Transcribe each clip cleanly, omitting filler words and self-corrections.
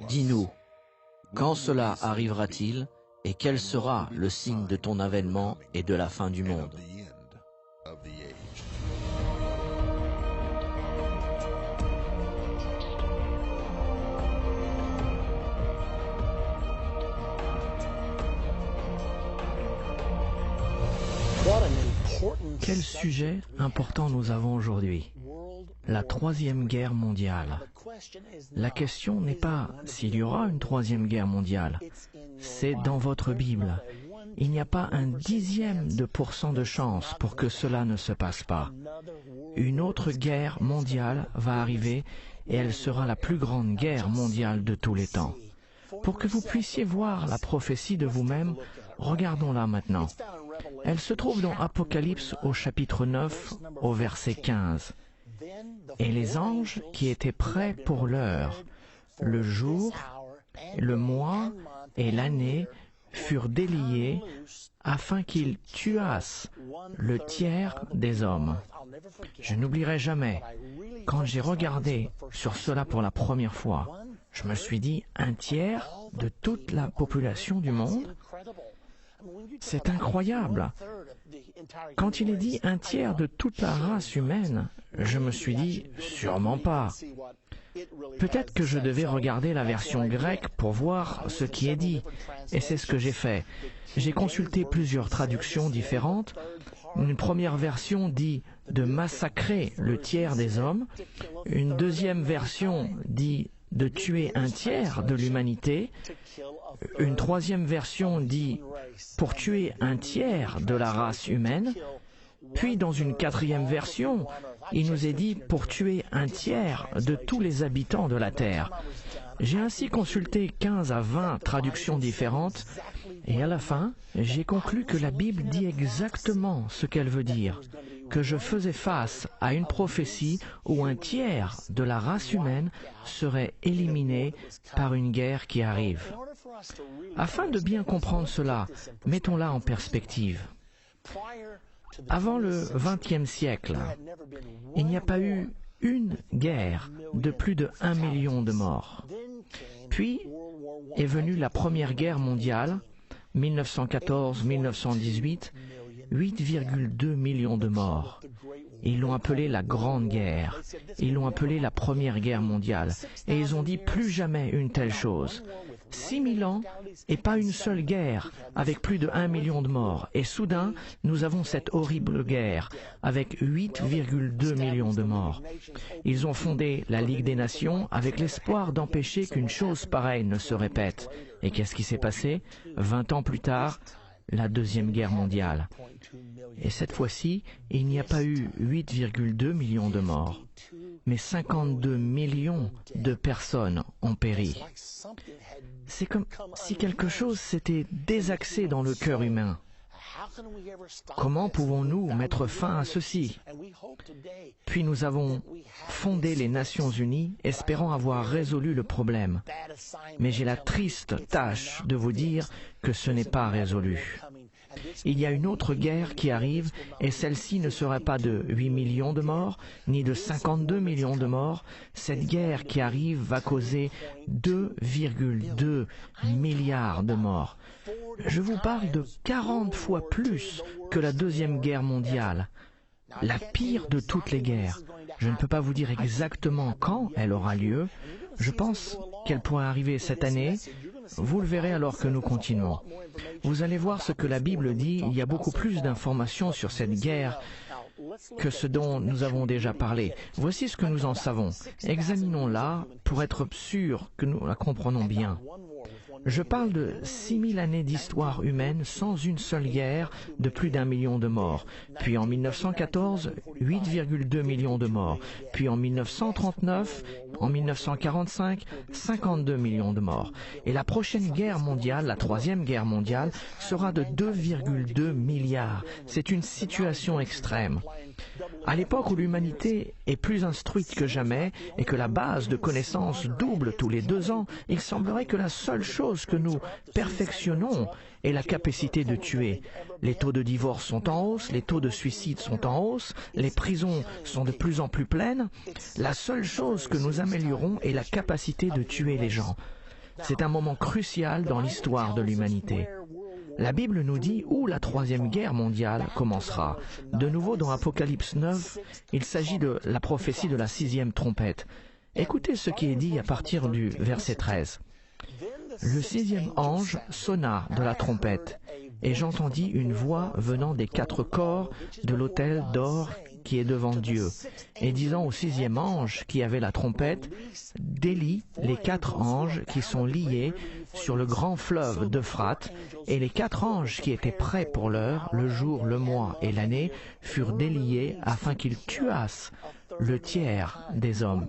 Dis-nous, quand cela arrivera-t-il et quel sera le signe de ton avènement et de la fin du monde? Quel sujet important nous avons aujourd'hui? La Troisième Guerre mondiale. La question n'est pas s'il y aura une Troisième Guerre mondiale, c'est dans votre Bible. Il n'y a pas un dixième de % de chance pour que cela ne se passe pas. Une autre guerre mondiale va arriver et elle sera la plus grande guerre mondiale de tous les temps. Pour que vous puissiez voir la prophétie de vous-même, regardons-la maintenant. Elle se trouve dans Apocalypse au chapitre 9, au verset 15. Et les anges qui étaient prêts pour l'heure, le jour, le mois et l'année furent déliés afin qu'ils tuassent le tiers des hommes. Je n'oublierai jamais, quand j'ai regardé sur cela pour la première fois, je me suis dit, un tiers de toute la population du monde? C'est incroyable. Quand il est dit un tiers de toute la race humaine, je me suis dit, sûrement pas. Peut-être que je devais regarder la version grecque pour voir ce qui est dit, et c'est ce que j'ai fait. J'ai consulté plusieurs traductions différentes. Une première version dit de massacrer le tiers des hommes. Une deuxième version dit de tuer un tiers de l'humanité. Une troisième version dit pour tuer un tiers de la race humaine. Puis dans une quatrième version, il nous est dit pour tuer un tiers de tous les habitants de la terre. J'ai ainsi consulté 15 à 20 traductions différentes et à la fin, j'ai conclu que la Bible dit exactement ce qu'elle veut dire, que je faisais face à une prophétie où un tiers de la race humaine serait éliminé par une guerre qui arrive. Afin de bien comprendre cela, mettons-la en perspective. Avant le XXe siècle, il n'y a pas eu une guerre de plus de 1 million de morts. Puis est venue la Première Guerre mondiale, 1914-1918, 8,2 millions de morts. Ils l'ont appelée la Grande Guerre. Ils l'ont appelée la Première Guerre mondiale. Et ils ont dit plus jamais une telle chose. 6000 ans et pas une seule guerre avec plus de 1 million de morts. Et soudain, nous avons cette horrible guerre avec 8,2 millions de morts. Ils ont fondé la Ligue des Nations avec l'espoir d'empêcher qu'une chose pareille ne se répète. Et qu'est-ce qui s'est passé? 20 ans plus tard, la Deuxième Guerre mondiale. Et cette fois-ci, il n'y a pas eu 8,2 millions de morts, mais 52 millions de personnes ont péri. C'est comme si quelque chose s'était désaxé dans le cœur humain. Comment pouvons-nous mettre fin à ceci? Puis nous avons fondé les Nations Unies, espérant avoir résolu le problème. Mais j'ai la triste tâche de vous dire que ce n'est pas résolu. Il y a une autre guerre qui arrive et celle-ci ne serait pas de 8 millions de morts, ni de 52 millions de morts. Cette guerre qui arrive va causer 2,2 milliards de morts. Je vous parle de 40 fois plus que la Deuxième Guerre mondiale. La pire de toutes les guerres. Je ne peux pas vous dire exactement quand elle aura lieu. Je pense qu'elle pourrait arriver cette année. Vous le verrez alors que nous continuons. Vous allez voir ce que la Bible dit. Il y a beaucoup plus d'informations sur cette guerre que ce dont nous avons déjà parlé. Voici ce que nous en savons. Examinons-la pour être sûrs que nous la comprenons bien. Je parle de 6000 années d'histoire humaine sans une seule guerre de plus d'1 million de morts. Puis en 1914, 8,2 millions de morts. Puis en 1939, en 1945, 52 millions de morts. Et la prochaine guerre mondiale, la troisième guerre mondiale, sera de 2,2 milliards. C'est une situation extrême. À l'époque où l'humanité est plus instruite que jamais et que la base de connaissances double tous les 2 ans, il semblerait que la seule chose que nous perfectionnons est la capacité de tuer. Les taux de divorce sont en hausse, les taux de suicide sont en hausse, les prisons sont de plus en plus pleines. La seule chose que nous améliorons est la capacité de tuer les gens. C'est un moment crucial dans l'histoire de l'humanité. La Bible nous dit où la troisième guerre mondiale commencera. De nouveau dans Apocalypse 9, il s'agit de la prophétie de la 6e trompette. Écoutez ce qui est dit à partir du verset 13. Le 6e ange sonna de la trompette, et j'entendis une voix venant des 4 corps de l'autel d'or qui est devant Dieu, et disant au 6e ange qui avait la trompette, « Délie les 4 anges qui sont liés sur le grand fleuve d'Euphrate, et les 4 anges qui étaient prêts pour l'heure, le jour, le mois et l'année, furent déliés afin qu'ils tuassent le tiers des hommes. »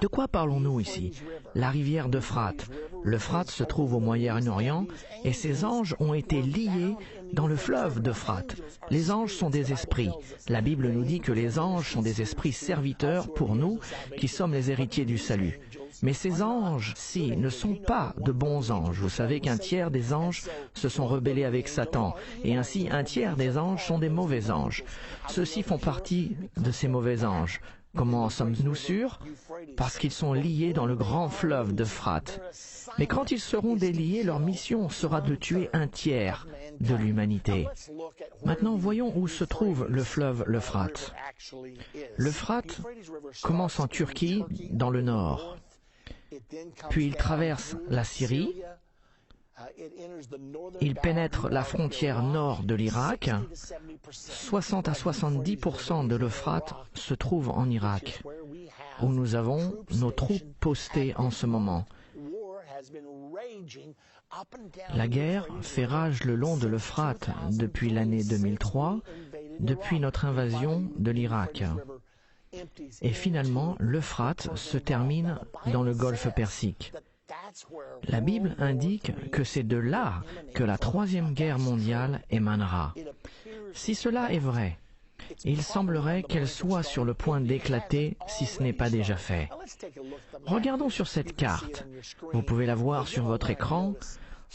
De quoi parlons-nous ici? La rivière d'Euphrate. L'Euphrate se trouve au Moyen-Orient et ces anges ont été liés dans le fleuve d'Euphrate. Les anges sont des esprits. La Bible nous dit que les anges sont des esprits serviteurs pour nous qui sommes les héritiers du salut. Mais ces anges-ci ne sont pas de bons anges. Vous savez qu'un tiers des anges se sont rebellés avec Satan, et ainsi un tiers des anges sont des mauvais anges. Ceux-ci font partie de ces mauvais anges. Comment en sommes-nous sûrs? Parce qu'ils sont liés dans le grand fleuve d'Euphrate. Mais quand ils seront déliés, leur mission sera de tuer un tiers de l'humanité. Maintenant, voyons où se trouve le fleuve l'Euphrate. L'Euphrate commence en Turquie, dans le nord. Puis il traverse la Syrie. Il pénètre la frontière nord de l'Irak. 60 à 70% de l'Euphrate se trouve en Irak, où nous avons nos troupes postées en ce moment. La guerre fait rage le long de l'Euphrate depuis l'année 2003, depuis notre invasion de l'Irak. Et finalement, l'Euphrate se termine dans le golfe Persique. La Bible indique que c'est de là que la troisième guerre mondiale émanera. Si cela est vrai, il semblerait qu'elle soit sur le point d'éclater si ce n'est pas déjà fait. Regardons sur cette carte. Vous pouvez la voir sur votre écran.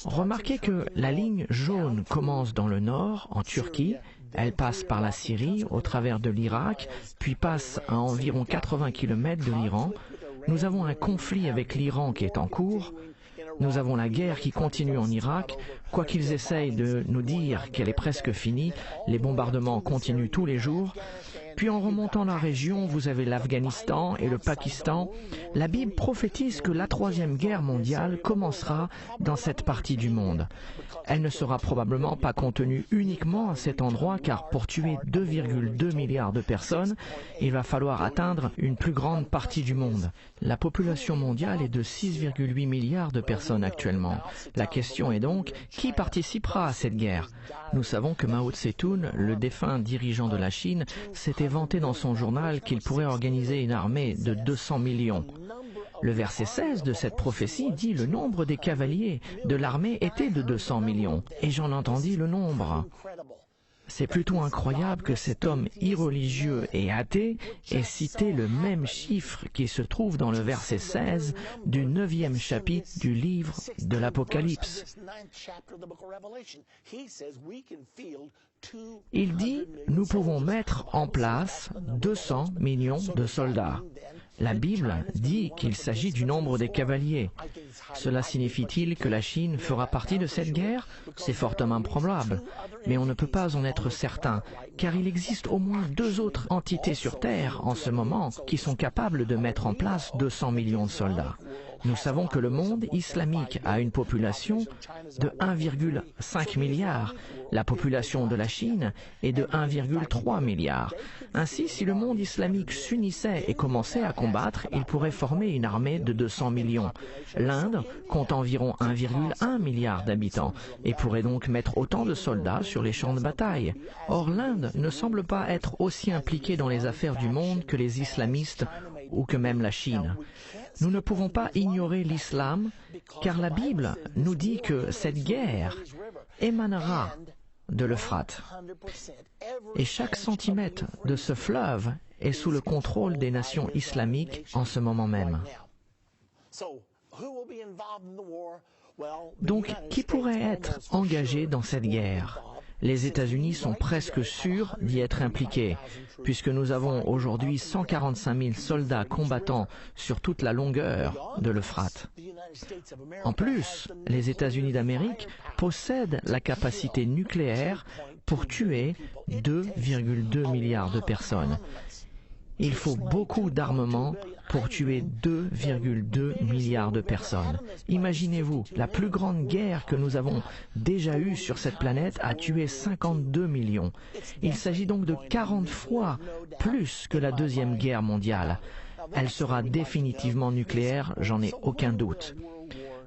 Remarquez que la ligne jaune commence dans le nord, en Turquie. Elle passe par la Syrie, au travers de l'Irak, puis passe à environ 80 km de l'Iran. Nous avons un conflit avec l'Iran qui est en cours. Nous avons la guerre qui continue en Irak. Quoi qu'ils essayent de nous dire qu'elle est presque finie, les bombardements continuent tous les jours. Puis en remontant la région, vous avez l'Afghanistan et le Pakistan. La Bible prophétise que la troisième guerre mondiale commencera dans cette partie du monde. Elle ne sera probablement pas contenue uniquement à cet endroit, car pour tuer 2,2 milliards de personnes, il va falloir atteindre une plus grande partie du monde. La population mondiale est de 6,8 milliards de personnes actuellement. La question est donc, qui participera à cette guerre? Nous savons que Mao Tse-tung, le défunt dirigeant de la Chine, s'était vanté dans son journal qu'il pourrait organiser une armée de 200 millions. Le verset 16 de cette prophétie dit le nombre des cavaliers de l'armée était de 200 millions. Et j'en entendis le nombre. C'est plutôt incroyable que cet homme irreligieux et athée ait cité le même chiffre qui se trouve dans le verset 16 du 9e chapitre du livre de l'Apocalypse. Il dit, nous pouvons mettre en place 200 millions de soldats. La Bible dit qu'il s'agit du nombre des cavaliers. Cela signifie-t-il que la Chine fera partie de cette guerre? C'est fortement improbable. Mais on ne peut pas en être certain, car il existe au moins 2 autres entités sur Terre en ce moment qui sont capables de mettre en place 200 millions de soldats. Nous savons que le monde islamique a une population de 1,5 milliard. La population de la Chine est de 1,3 milliard. Ainsi, si le monde islamique s'unissait et commençait à combattre, il pourrait former une armée de 200 millions. L'Inde compte environ 1,1 milliard d'habitants et pourrait donc mettre autant de soldats sur les champs de bataille. Or, l'Inde ne semble pas être aussi impliquée dans les affaires du monde que les islamistes ou que même la Chine. Nous ne pouvons pas ignorer l'islam, car la Bible nous dit que cette guerre émanera de l'Euphrate. Et chaque centimètre de ce fleuve est sous le contrôle des nations islamiques en ce moment même. Donc, qui pourrait être engagé dans cette guerre ? Les États-Unis sont presque sûrs d'y être impliqués, puisque nous avons aujourd'hui 145 000 soldats combattants sur toute la longueur de l'Euphrate. En plus, les États-Unis d'Amérique possèdent la capacité nucléaire pour tuer 2,2 milliards de personnes. Il faut beaucoup d'armement pour tuer 2,2 milliards de personnes. Imaginez-vous, la plus grande guerre que nous avons déjà eue sur cette planète a tué 52 millions. Il s'agit donc de 40 fois plus que la Deuxième Guerre mondiale. Elle sera définitivement nucléaire, j'en ai aucun doute.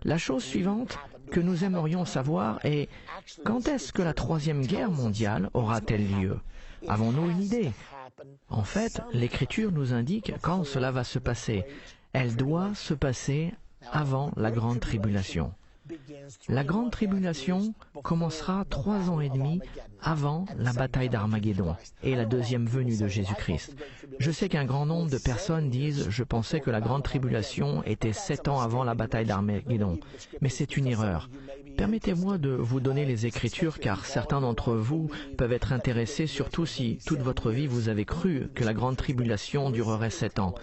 La chose suivante que nous aimerions savoir est quand est-ce que la Troisième Guerre mondiale aura-t-elle lieu? Avons-nous une idée? En fait, l'Écriture nous indique quand cela va se passer. Elle doit se passer avant la Grande Tribulation. La Grande Tribulation commencera 3 ans et demi avant la bataille d'Armageddon et la deuxième venue de Jésus-Christ. Je sais qu'un grand nombre de personnes disent « Je pensais que la Grande Tribulation était 7 ans avant la bataille d'Armageddon », mais c'est une erreur. Permettez-moi de vous donner les Écritures, car certains d'entre vous peuvent être intéressés, surtout si toute votre vie vous avez cru que la Grande Tribulation durerait 7 ans.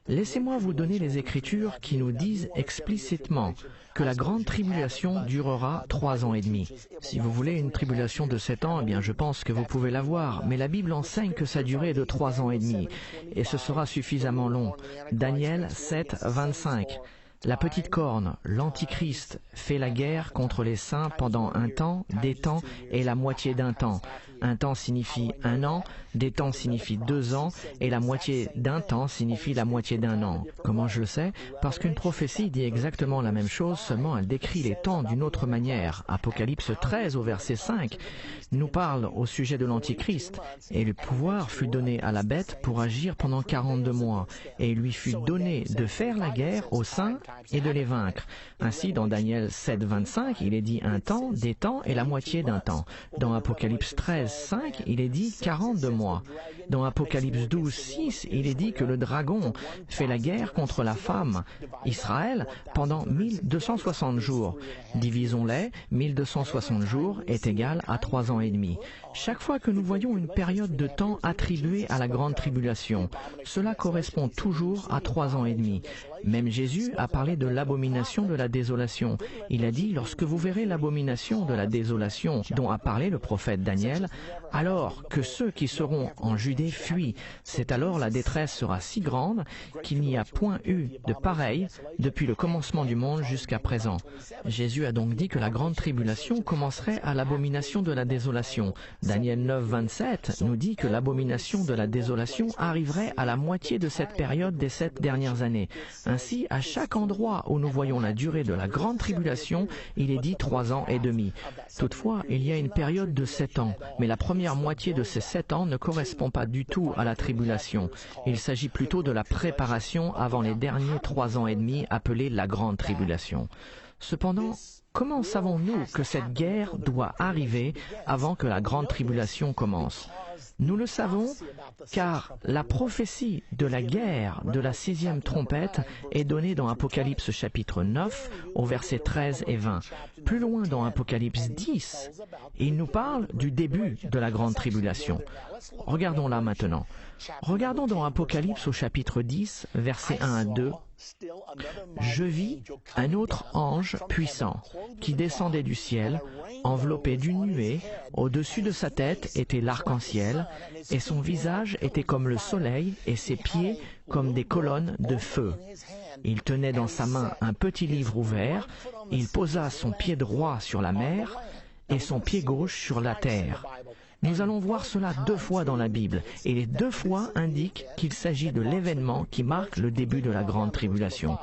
Laissez-moi vous donner les Écritures qui nous disent explicitement que la grande tribulation durera 3 ans et demi. Si vous voulez une tribulation de 7 ans, eh bien je pense que vous pouvez l'avoir, mais la Bible enseigne que sa durée est de 3 ans et demi, et ce sera suffisamment long. Daniel 7, 25. La petite corne, l'Antichrist, fait la guerre contre les saints pendant un temps, des temps et la moitié d'un temps. Un temps signifie 1 an, des temps signifie 2 ans, et la moitié d'un temps signifie la moitié d'un an. Comment je le sais? Parce qu'une prophétie dit exactement la même chose, seulement elle décrit les temps d'une autre manière. Apocalypse 13 au verset 5 nous parle au sujet de l'Antichrist, et le pouvoir fut donné à la bête pour agir pendant 42 mois, et il lui fut donné de faire la guerre aux saints et de les vaincre. Ainsi, dans Daniel 7, 25, il est dit un temps, des temps et la moitié d'un temps. Dans Apocalypse 13, 5, il est dit 42 mois. Dans Apocalypse 12, 6, il est dit que le dragon fait la guerre contre la femme, Israël, pendant 1260 jours. Divisons-les, 1260 jours est égal à 3 ans et demi. Chaque fois que nous voyons une période de temps attribuée à la grande tribulation, cela correspond toujours à 3 ans et demi. Même Jésus a parlé de l'abomination de la désolation. Il a dit, lorsque vous verrez l'abomination de la désolation dont a parlé le prophète Daniel, alors que ceux qui seront en Judée fuient. C'est alors la détresse sera si grande qu'il n'y a point eu de pareil depuis le commencement du monde jusqu'à présent. Jésus a donc dit que la grande tribulation commencerait à l'abomination de la désolation. Daniel 9, 27 nous dit que l'abomination de la désolation arriverait à la moitié de cette période des 7 dernières années. Ainsi, à chaque endroit où nous voyons la durée de la grande tribulation, il est dit 3 ans et demi. Toutefois, il y a une période de 7 ans, mais la première moitié de ces 7 ans ne correspond pas du tout à la tribulation. Il s'agit plutôt de la préparation avant les derniers 3 ans et demi appelés la grande tribulation. Cependant, comment savons-nous que cette guerre doit arriver avant que la grande tribulation commence? Nous le savons car la prophétie de la guerre de la 6e trompette est donnée dans Apocalypse chapitre 9 au verset 13 et 20. Plus loin dans Apocalypse 10, il nous parle du début de la grande tribulation. Regardons là maintenant. Regardons dans Apocalypse au chapitre 10, versets 1 à 2, Je vis un autre ange puissant qui descendait du ciel, enveloppé d'une nuée. Au-dessus de sa tête était l'arc-en-ciel, et son visage était comme le soleil, et ses pieds comme des colonnes de feu. Il tenait dans sa main un petit livre ouvert. Il posa son pied droit sur la mer et son pied gauche sur la terre. Nous allons voir cela 2 fois dans la Bible, et les 2 fois indiquent qu'il s'agit de l'événement qui marque le début de la grande tribulation.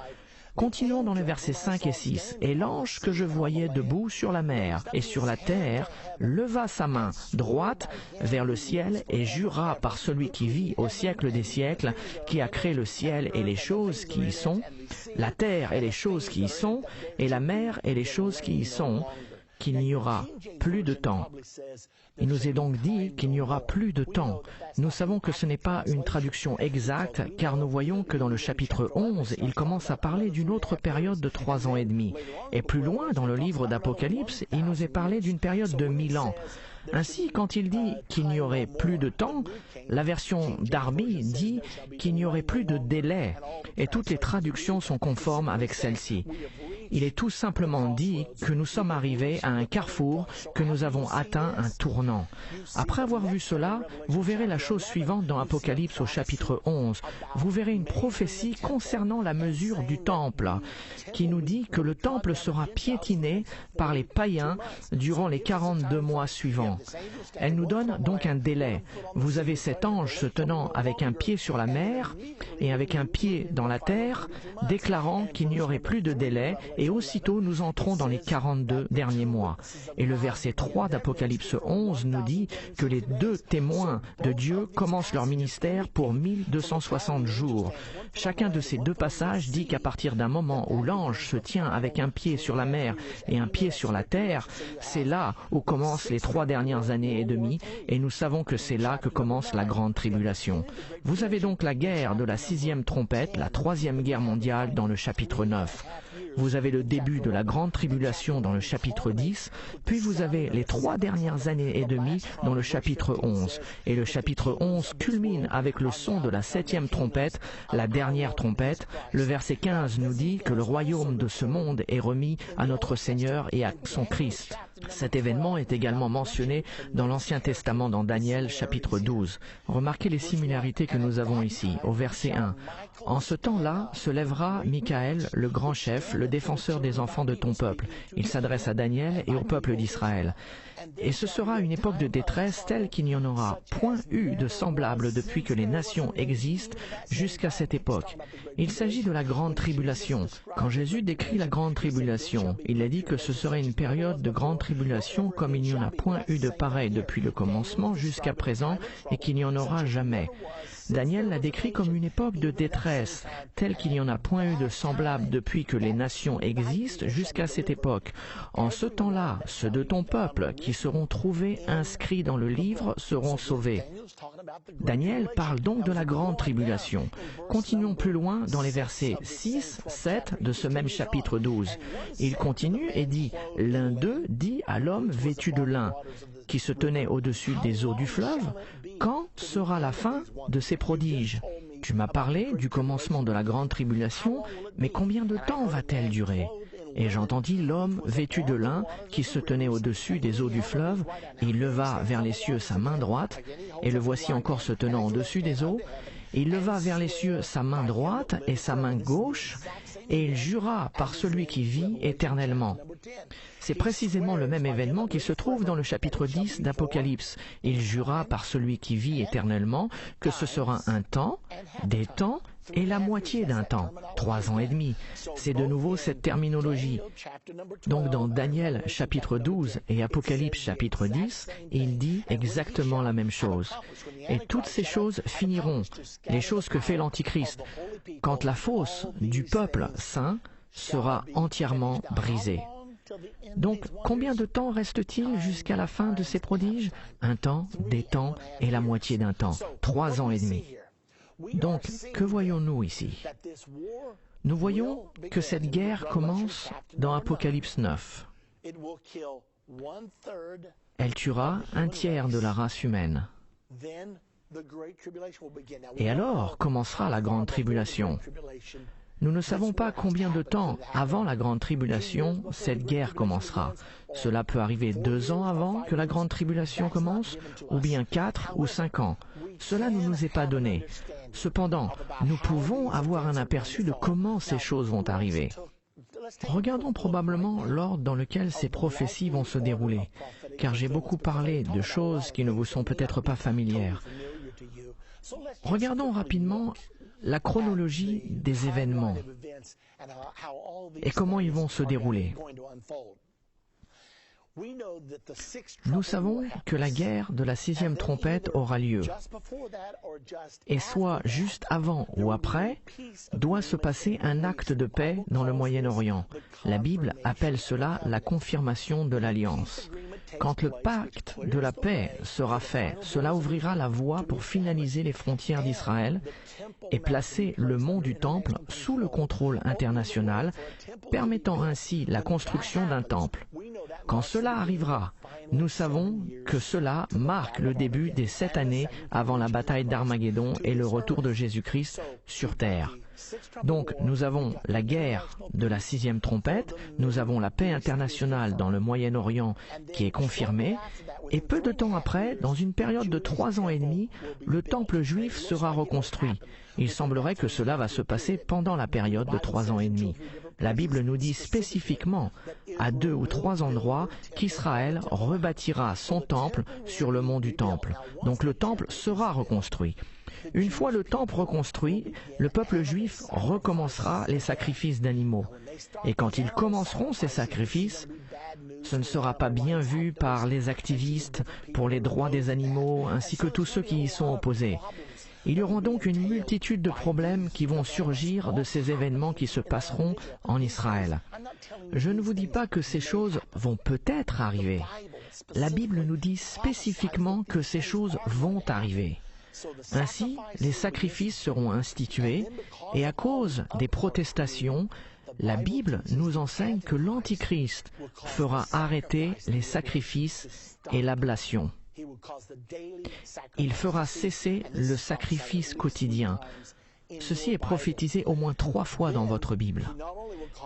Continuons dans les versets 5 et 6. « Et l'ange que je voyais debout sur la mer et sur la terre leva sa main droite vers le ciel et jura par celui qui vit au siècle des siècles, qui a créé le ciel et les choses qui y sont, la terre et les choses qui y sont, et la mer et les choses qui y sont, qu'il n'y aura plus de temps. » Il nous est donc dit qu'il n'y aura plus de temps. Nous savons que ce n'est pas une traduction exacte, car nous voyons que dans le chapitre 11, il commence à parler d'une autre période de 3 ans et demi. Et plus loin, dans le livre d'Apocalypse, il nous est parlé d'une période de 1000 ans. Ainsi, quand il dit qu'il n'y aurait plus de temps, la version Darby dit qu'il n'y aurait plus de délai, et toutes les traductions sont conformes avec celle-ci. Il est tout simplement dit que nous sommes arrivés à un carrefour, que nous avons atteint un tournant. Après avoir vu cela, vous verrez la chose suivante dans Apocalypse au chapitre 11. Vous verrez une prophétie concernant la mesure du temple, qui nous dit que le temple sera piétiné par les païens durant les 42 mois suivants. Elle nous donne donc un délai. Vous avez cet ange se tenant avec un pied sur la mer et avec un pied dans la terre, déclarant qu'il n'y aurait plus de délai, et aussitôt nous entrons dans les 42 derniers mois. Et le verset 3 d'Apocalypse 11 nous dit que les 2 témoins de Dieu commencent leur ministère pour 1260 jours. Chacun de ces 2 passages dit qu'à partir d'un moment où l'ange se tient avec un pied sur la mer et un pied sur la terre, c'est là où commencent les 3 dernières années et demie, et nous savons que c'est là que commence la grande tribulation. Vous avez donc la guerre de la 6e trompette, la 3e guerre mondiale dans le chapitre 9. Vous avez le début de la grande tribulation dans le chapitre 10, puis vous avez les 3 dernières années et demie dans le chapitre 11. Et le chapitre 11 culmine avec le son de la 7e trompette, la dernière trompette. Le verset 15 nous dit que le royaume de ce monde est remis à notre Seigneur et à son Christ. Cet événement est également mentionné dans l'Ancien Testament dans Daniel chapitre 12. Remarquez les similarités que nous avons ici. Au verset 1, « En ce temps-là se lèvera Michaël, le grand chef, le défenseur des enfants de ton peuple. » Il s'adresse à Daniel et au peuple d'Israël. Et ce sera une époque de détresse telle qu'il n'y en aura point eu de semblable depuis que les nations existent jusqu'à cette époque. Il s'agit de la grande tribulation. Quand Jésus décrit la grande tribulation, il a dit que ce serait une période de grande tribulation comme il n'y en a point eu de pareil depuis le commencement jusqu'à présent et qu'il n'y en aura jamais. Daniel l'a décrit comme une époque de détresse, telle qu'il n'y en a point eu de semblable depuis que les nations existent jusqu'à cette époque. En ce temps-là, ceux de ton peuple qui seront trouvés inscrits dans le livre seront sauvés. Daniel parle donc de la grande tribulation. Continuons plus loin dans les versets 6, 7 de ce même chapitre 12. Il continue et dit « L'un d'eux dit à l'homme vêtu de lin, qui se tenait au-dessus des eaux du fleuve, « Quand sera la fin de ces prodiges ? Tu m'as parlé du commencement de la grande tribulation, mais combien de temps va-t-elle durer ? » Et j'entendis l'homme vêtu de lin qui se tenait au-dessus des eaux du fleuve, et il leva vers les cieux sa main droite, et le voici encore se tenant au-dessus des eaux, et il leva vers les cieux sa main droite et sa main gauche, et il jura par celui qui vit éternellement. C'est précisément le même événement qui se trouve dans le chapitre 10 d'Apocalypse. Il jura par celui qui vit éternellement que ce sera un temps, des temps et la moitié d'un temps, 3 ans et demi. C'est de nouveau cette terminologie. Donc dans Daniel chapitre 12 et Apocalypse chapitre 10, il dit exactement la même chose. Et toutes ces choses finiront, les choses que fait l'Antichrist, quand la fosse du peuple saint sera entièrement brisée. Donc, combien de temps reste-t-il jusqu'à la fin de ces prodiges? Un temps, des temps et la moitié d'un temps, 3 ans et demi. Donc, que voyons-nous ici? Nous voyons que cette guerre commence dans Apocalypse 9. Elle tuera un tiers de la race humaine. Et alors commencera la grande tribulation. Nous ne savons pas combien de temps avant la grande tribulation cette guerre commencera. Cela peut arriver 2 ans avant que la grande tribulation commence, ou bien 4 ou 5 ans. Cela ne nous est pas donné. Cependant, nous pouvons avoir un aperçu de comment ces choses vont arriver. Regardons probablement l'ordre dans lequel ces prophéties vont se dérouler, car j'ai beaucoup parlé de choses qui ne vous sont peut-être pas familières. Regardons rapidement la chronologie des événements et comment ils vont se dérouler. Nous savons que la guerre de la 6e trompette aura lieu, et soit juste avant ou après, doit se passer un acte de paix dans le Moyen-Orient. La Bible appelle cela la confirmation de l'alliance. Quand le pacte de la paix sera fait, cela ouvrira la voie pour finaliser les frontières d'Israël et placer le mont du Temple sous le contrôle international, permettant ainsi la construction d'un temple. Quand cela arrivera, nous savons que cela marque le début des 7 années avant la bataille d'Armageddon et le retour de Jésus-Christ sur terre. Donc, nous avons la guerre de la 6e trompette, nous avons la paix internationale dans le Moyen-Orient qui est confirmée, et peu de temps après, dans une période de 3 ans et demi, le temple juif sera reconstruit. Il semblerait que cela va se passer pendant la période de 3 ans et demi. La Bible nous dit spécifiquement, à 2 ou 3 endroits, qu'Israël rebâtira son temple sur le mont du Temple. Donc le temple sera reconstruit. Une fois le temple reconstruit, le peuple juif recommencera les sacrifices d'animaux. Et quand ils commenceront ces sacrifices, ce ne sera pas bien vu par les activistes pour les droits des animaux ainsi que tous ceux qui y sont opposés. Il y aura donc une multitude de problèmes qui vont surgir de ces événements qui se passeront en Israël. Je ne vous dis pas que ces choses vont peut-être arriver. La Bible nous dit spécifiquement que ces choses vont arriver. Ainsi, les sacrifices seront institués et à cause des protestations, la Bible nous enseigne que l'Antichrist fera arrêter les sacrifices et l'ablation. Il fera cesser le sacrifice quotidien. Ceci est prophétisé au moins 3 fois dans votre Bible.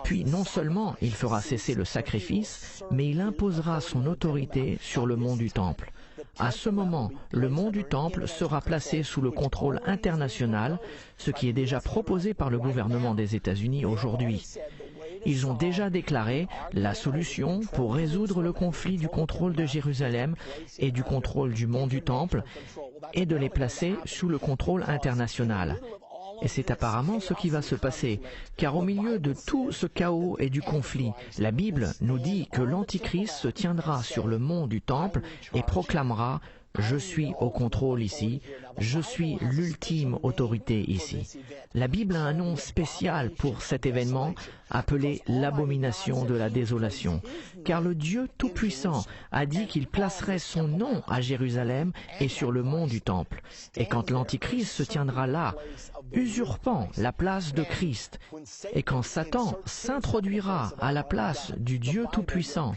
Puis non seulement il fera cesser le sacrifice, mais il imposera son autorité sur le mont du Temple. À ce moment, le mont du Temple sera placé sous le contrôle international, ce qui est déjà proposé par le gouvernement des États-Unis aujourd'hui. Ils ont déjà déclaré la solution pour résoudre le conflit du contrôle de Jérusalem et du contrôle du mont du Temple et de les placer sous le contrôle international. Et c'est apparemment ce qui va se passer, car au milieu de tout ce chaos et du conflit, la Bible nous dit que l'Antichrist se tiendra sur le mont du Temple et proclamera « Je suis au contrôle ici, je suis l'ultime autorité ici ». La Bible a un nom spécial pour cet événement, appelé l'abomination de la désolation, car le Dieu Tout-Puissant a dit qu'il placerait son nom à Jérusalem et sur le mont du Temple. Et quand l'Antichrist se tiendra là, usurpant la place de Christ, et quand Satan s'introduira à la place du Dieu Tout-Puissant,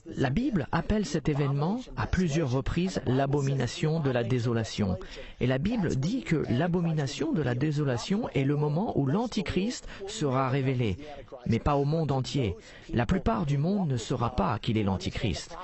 la Bible appelle cet événement à plusieurs reprises l'abomination de la désolation. Et la Bible dit que l'abomination de la désolation est le moment où l'Antichrist sera révélé, mais pas au monde entier. La plupart du monde ne saura pas qu'il est l'Antichrist.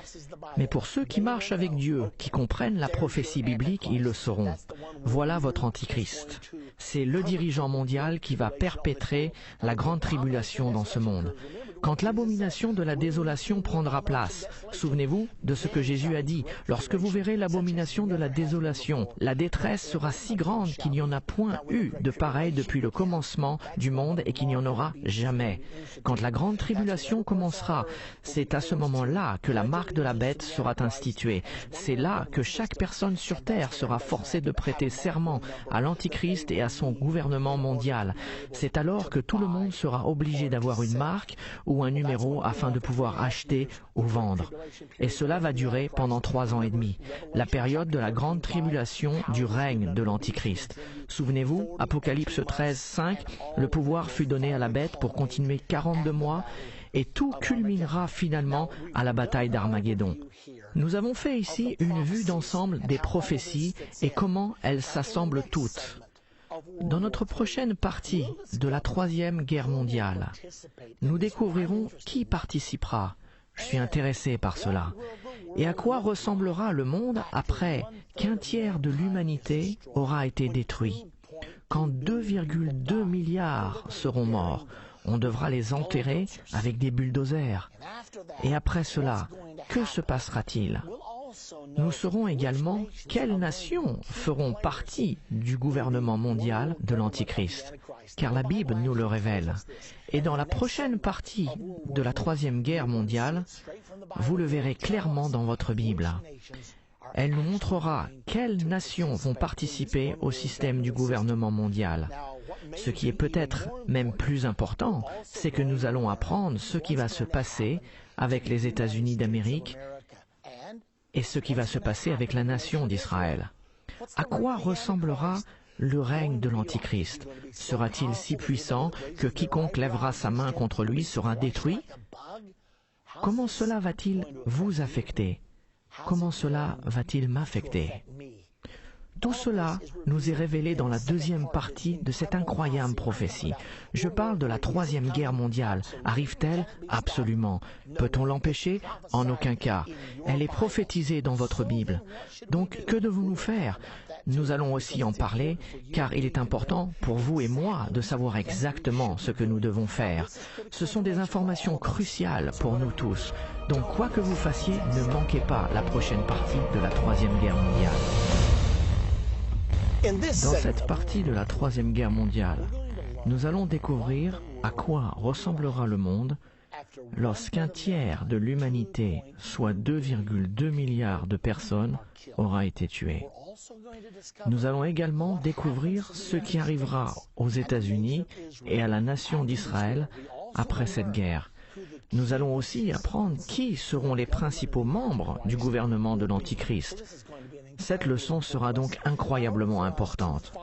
Mais pour ceux qui marchent avec Dieu, qui comprennent la prophétie biblique, ils le sauront. Voilà votre Antichrist. C'est le dirigeant mondial qui va perpétrer la grande tribulation dans ce monde. Quand l'abomination de la désolation prendra place, souvenez-vous de ce que Jésus a dit. Lorsque vous verrez l'abomination de la désolation, la détresse sera si grande qu'il n'y en a point eu de pareil depuis le commencement du monde et qu'il n'y en aura jamais. Quand la grande tribulation commencera, c'est à ce moment-là que la marque de la bête sera instituée. C'est là que chaque personne sur terre sera forcée de prêter serment à l'Antichrist et à son gouvernement mondial. C'est alors que tout le monde sera obligé d'avoir une marque ou un numéro afin de pouvoir acheter ou vendre. Et cela va durer pendant 3 ans et demi, la période de la grande tribulation du règne de l'Antichrist. Souvenez-vous, Apocalypse 13, 5, le pouvoir fut donné à la bête pour continuer 42 mois et tout culminera finalement à la bataille d'Armageddon. Nous avons fait ici une vue d'ensemble des prophéties et comment elles s'assemblent toutes. Dans notre prochaine partie de la Troisième Guerre mondiale, nous découvrirons qui participera. Je suis intéressé par cela. Et à quoi ressemblera le monde après qu'un tiers de l'humanité aura été détruit? Quand 2,2 milliards seront morts, on devra les enterrer avec des bulldozers. Et après cela, que se passera-t-il? Nous saurons également quelles nations feront partie du gouvernement mondial de l'Antichrist, car la Bible nous le révèle. Et dans la prochaine partie de la Troisième Guerre mondiale, vous le verrez clairement dans votre Bible. Elle nous montrera quelles nations vont participer au système du gouvernement mondial. Ce qui est peut-être même plus important, c'est que nous allons apprendre ce qui va se passer avec les États-Unis d'Amérique et ce qui va se passer avec la nation d'Israël. À quoi ressemblera le règne de l'Antichrist? Sera-t-il si puissant que quiconque lèvera sa main contre lui sera détruit? Comment cela va-t-il vous affecter? Comment cela va-t-il m'affecter? Tout cela nous est révélé dans la deuxième partie de cette incroyable prophétie. Je parle de la Troisième Guerre mondiale. Arrive-t-elle? Absolument. Peut-on l'empêcher? En aucun cas. Elle est prophétisée dans votre Bible. Donc, que devons-nous faire? Nous allons aussi en parler, car il est important pour vous et moi de savoir exactement ce que nous devons faire. Ce sont des informations cruciales pour nous tous. Donc, quoi que vous fassiez, ne manquez pas la prochaine partie de la Troisième Guerre mondiale. Dans cette partie de la Troisième Guerre mondiale, nous allons découvrir à quoi ressemblera le monde lorsqu'un tiers de l'humanité, soit 2,2 milliards de personnes, aura été tué. Nous allons également découvrir ce qui arrivera aux États-Unis et à la nation d'Israël après cette guerre. Nous allons aussi apprendre qui seront les principaux membres du gouvernement de l'Antichrist. Cette leçon sera donc incroyablement importante.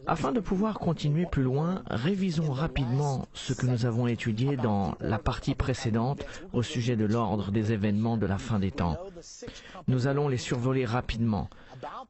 Afin de pouvoir continuer plus loin, révisons rapidement ce que nous avons étudié dans la partie précédente au sujet de l'ordre des événements de la fin des temps. Nous allons les survoler rapidement.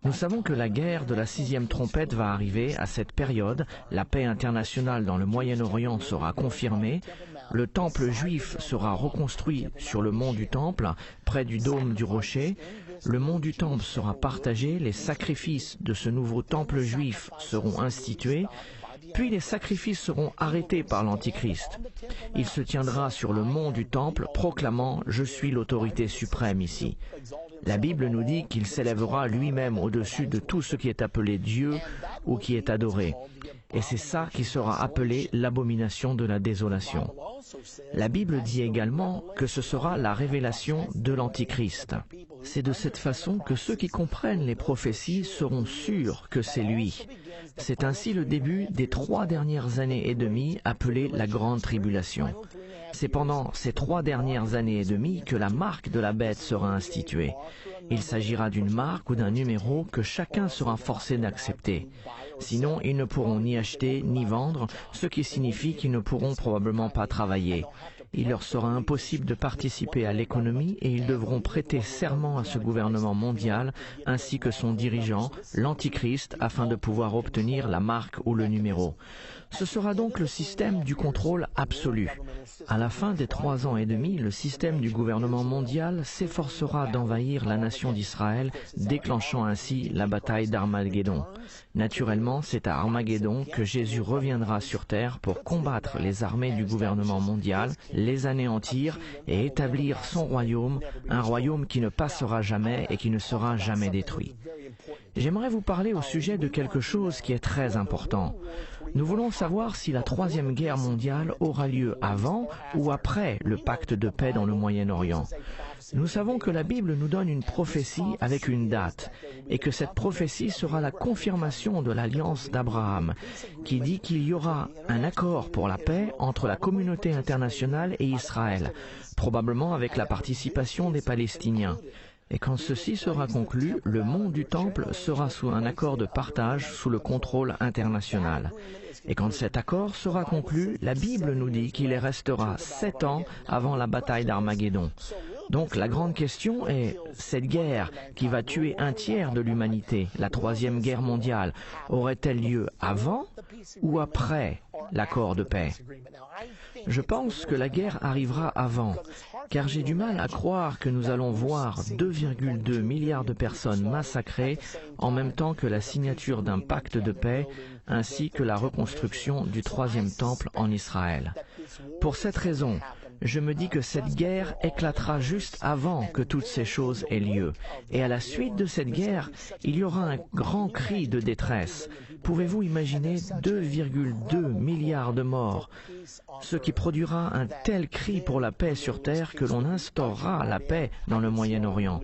Nous savons que la guerre de la 6e trompette va arriver à cette période, la paix internationale dans le Moyen-Orient sera confirmée, le temple juif sera reconstruit sur le mont du temple, près du dôme du rocher, le mont du temple sera partagé, les sacrifices de ce nouveau temple juif seront institués, puis les sacrifices seront arrêtés par l'Antichrist. Il se tiendra sur le mont du temple, proclamant « Je suis l'autorité suprême ici ». La Bible nous dit qu'il s'élèvera lui-même au-dessus de tout ce qui est appelé Dieu ou qui est adoré. Et c'est ça qui sera appelé l'abomination de la désolation. La Bible dit également que ce sera la révélation de l'Antichrist. C'est de cette façon que ceux qui comprennent les prophéties seront sûrs que c'est lui. C'est ainsi le début des 3 dernières années et demie appelées la Grande Tribulation. C'est pendant ces 3 dernières années et demie que la marque de la bête sera instituée. Il s'agira d'une marque ou d'un numéro que chacun sera forcé d'accepter. Sinon, ils ne pourront ni acheter ni vendre, ce qui signifie qu'ils ne pourront probablement pas travailler. Il leur sera impossible de participer à l'économie et ils devront prêter serment à ce gouvernement mondial ainsi que son dirigeant, l'Antichrist, afin de pouvoir obtenir la marque ou le numéro. Ce sera donc le système du contrôle absolu. À la fin des 3 ans et demi, le système du gouvernement mondial s'efforcera d'envahir la nation d'Israël, déclenchant ainsi la bataille d'Armageddon. Naturellement, c'est à Armageddon que Jésus reviendra sur terre pour combattre les armées du gouvernement mondial, les anéantir et établir son royaume, un royaume qui ne passera jamais et qui ne sera jamais détruit. J'aimerais vous parler au sujet de quelque chose qui est très important. Nous voulons savoir si la 3e guerre mondiale aura lieu avant ou après le pacte de paix dans le Moyen-Orient. Nous savons que la Bible nous donne une prophétie avec une date, et que cette prophétie sera la confirmation de l'alliance d'Abraham, qui dit qu'il y aura un accord pour la paix entre la communauté internationale et Israël, probablement avec la participation des Palestiniens. Et quand ceci sera conclu, le mont du Temple sera sous un accord de partage sous le contrôle international. Et quand cet accord sera conclu, la Bible nous dit qu'il y restera 7 ans avant la bataille d'Armageddon. Donc la grande question est, cette guerre qui va tuer un tiers de l'humanité, la troisième guerre mondiale, aurait-elle lieu avant ou après l'accord de paix? Je pense que la guerre arrivera avant, car j'ai du mal à croire que nous allons voir 2,2 milliards de personnes massacrées en même temps que la signature d'un pacte de paix ainsi que la reconstruction du troisième temple en Israël. Pour cette raison, je me dis que cette guerre éclatera juste avant que toutes ces choses aient lieu. Et à la suite de cette guerre, il y aura un grand cri de détresse. Pouvez-vous imaginer 2,2 milliards de morts, ce qui produira un tel cri pour la paix sur terre que l'on instaurera la paix dans le Moyen-Orient.